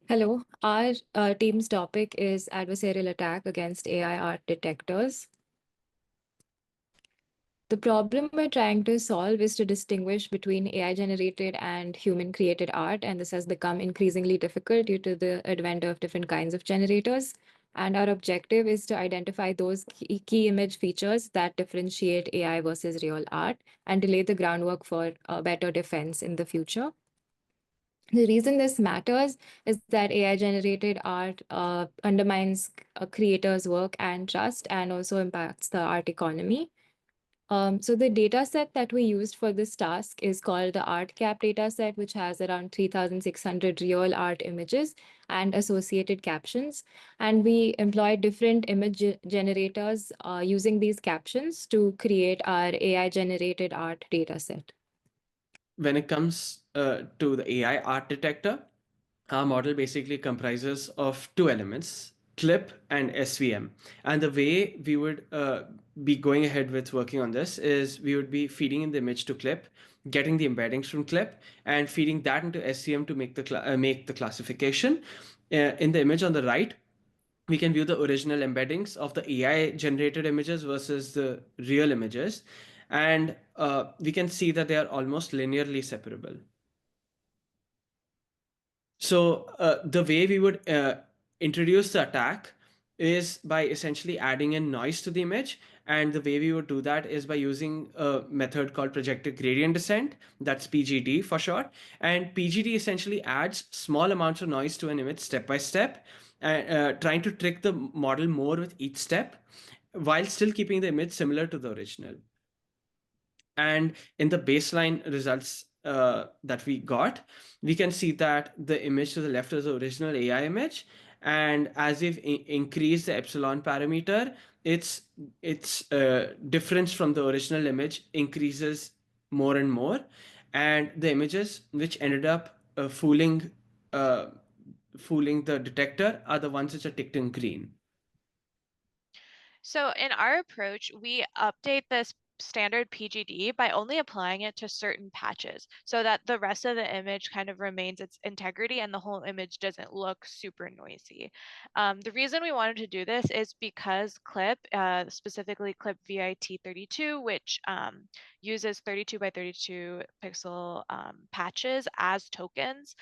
Hello, our team's topic is adversarial attack against AI art detectors. The problem we're trying to solve is to distinguish between AI generated and human created art, and this has become increasingly difficult due to the advent of different kinds of generators. And our objective is to identify those key image features that differentiate AI versus real art and to lay the groundwork for a better defense in the future. The reason this matters is that AI generated art undermines a creator's work and trust and also impacts the art economy. So the data set that we used for this task is called the ArtCap data set, which has around 3,600 real art images and associated captions. And we employed different image generators using these captions to create our AI generated art data set. When it comes to the AI art detector, our model basically comprises of two elements, clip and SVM. And the way we would be going ahead with working on this is we would be feeding in the image to clip, getting the embeddings from clip, and feeding that into SVM to make the classification. In the image on the right, we can view the original embeddings of the AI generated images versus the real images. And we can see that they are almost linearly separable. So the way we would introduce the attack is by essentially adding in noise to the image. And the way we would do that is by using a method called projected gradient descent. That's PGD for short. And PGD essentially adds small amounts of noise to an image step by step, trying to trick the model more with each step while still keeping the image similar to the original. And in the baseline results that we got, we can see that the image to the left is the original AI image. And as we've increased the epsilon parameter, its difference from the original image increases more and more. And the images which ended up uh, fooling the detector are the ones which are ticked in green. So in our approach, we update this standard PGD by only applying it to certain patches so that the rest of the image kind of remains its integrity and the whole image doesn't look super noisy. The reason we wanted to do this is because clip, specifically clip VIT32, which uses 32 by 32 pixel patches as tokens,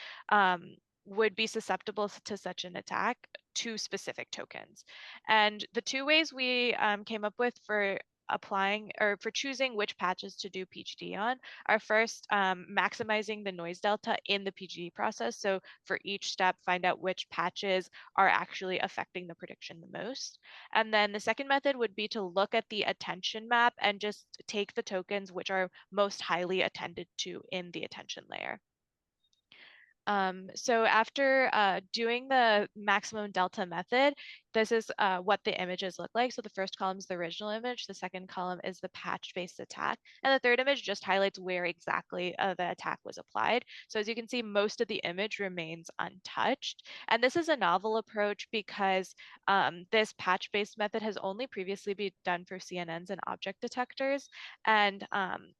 would be susceptible to such an attack to specific tokens. And the two ways we came up with for applying or for choosing which patches to do PGD on are first maximizing the noise delta in the PGD process. So for each step, find out which patches are actually affecting the prediction the most. And then the second method would be to look at the attention map and just take the tokens which are most highly attended to in the attention layer. So after doing the maximum delta method, this is what the images look like. So the first column is the original image, the second column is the patch-based attack, and the third image just highlights where exactly the attack was applied. So as you can see, most of the image remains untouched. And this is a novel approach because this patch-based method has only previously been done for CNNs and object detectors, and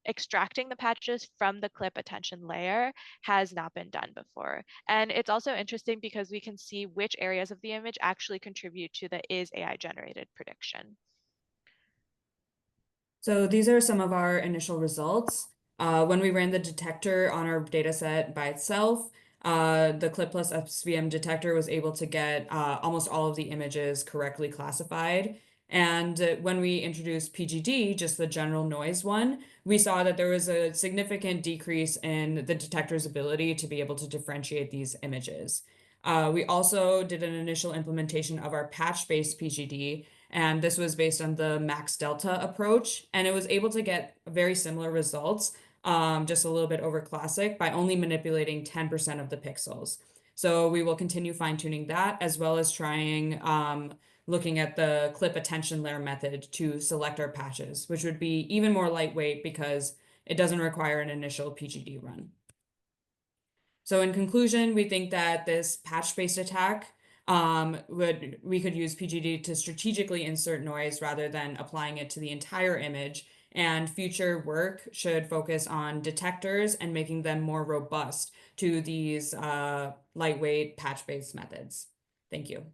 extracting the patches from the clip attention layer has not been done before. And it's also interesting because we can see which areas of the image actually contribute to the is AI generated prediction. So these are some of our initial results. When we ran the detector on our data set by itself, the clip plus SVM detector was able to get almost all of the images correctly classified. And when we introduced PGD, just the general noise one, we saw that there was a significant decrease in the detector's ability to be able to differentiate these images. We also did an initial implementation of our patch-based PGD, and this was based on the max delta approach, and it was able to get very similar results, just a little bit over classic by only manipulating 10% of the pixels. So we will continue fine-tuning that as well as trying looking at the clip attention layer method to select our patches, which would be even more lightweight because it doesn't require an initial PGD run. So in conclusion, we think that this patch-based attack we could use PGD to strategically insert noise rather than applying it to the entire image. And future work should focus on detectors and making them more robust to these lightweight patch-based methods. Thank you.